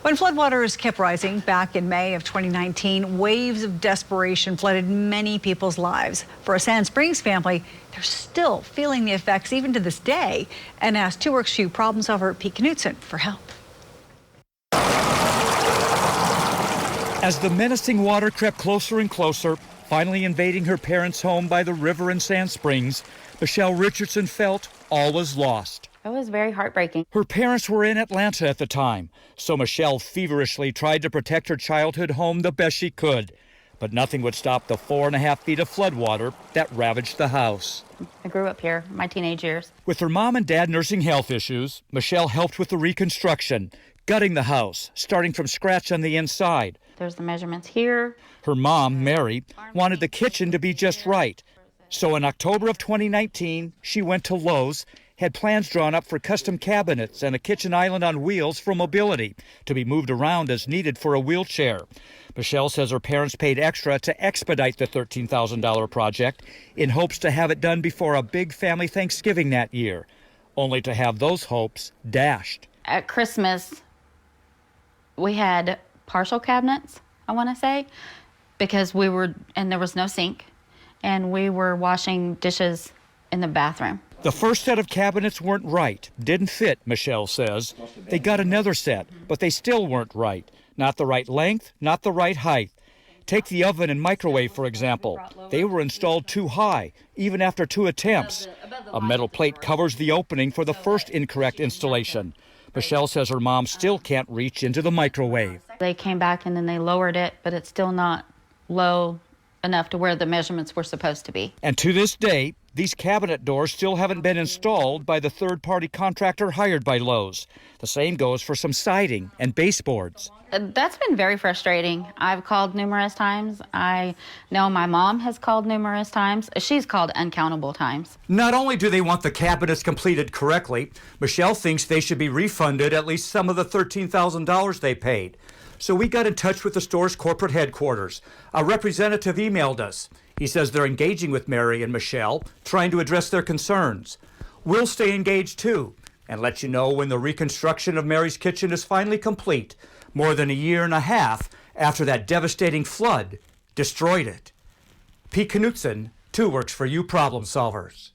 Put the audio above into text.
When floodwaters kept rising back in May of 2019, waves of desperation flooded many people's lives. For a Sand Springs family, they're still feeling the effects even to this day, and asked 2 Works for You problem solver Pete Knutson for help. As the menacing water crept closer and closer, finally invading her parents' home by the river in Sand Springs, Michelle Richardson felt all was lost. It was very heartbreaking. Her parents were in Atlanta at the time, so Michelle feverishly tried to protect her childhood home the best she could. But nothing would stop the 4.5 feet of floodwater that ravaged the house. I grew up here, my teenage years. With her mom and dad nursing health issues, Michelle helped with the reconstruction, gutting the house, starting from scratch on the inside. There's the measurements here. Her mom, Mary, wanted the kitchen to be just right. So in October of 2019, she went to Lowe's, had plans drawn up for custom cabinets and a kitchen island on wheels for mobility to be moved around as needed for a wheelchair. Michelle says her parents paid extra to expedite the $13,000 project in hopes to have it done before a big family Thanksgiving that year, only to have those hopes dashed. At Christmas, we had partial cabinets, I want to say, because there was no sink, and we were washing dishes in the bathroom. The first set of cabinets weren't right, didn't fit, Michelle says. They got another set, but they still weren't right. Not the right length, not the right height. Take the oven and microwave, for example. They were installed too high, even after 2 attempts. A metal plate covers the opening for the first incorrect installation. Michelle says her mom still can't reach into the microwave. They came back and then they lowered it, but it's still not low enough to where the measurements were supposed to be. And to this day, these cabinet doors still haven't been installed by the third-party contractor hired by Lowe's. The same goes for some siding and baseboards. That's been very frustrating. I've called numerous times. I know my mom has called numerous times. She's called uncountable times. Not only do they want the cabinets completed correctly, Michelle thinks they should be refunded at least some of the $13,000 they paid. So we got in touch with the store's corporate headquarters. A representative emailed us. He says they're engaging with Mary and Michelle, trying to address their concerns. We'll stay engaged too and let you know when the reconstruction of Mary's kitchen is finally complete, more than 1.5 years after that devastating flood destroyed it. Pete Knutson, 2 Works for You problem solvers.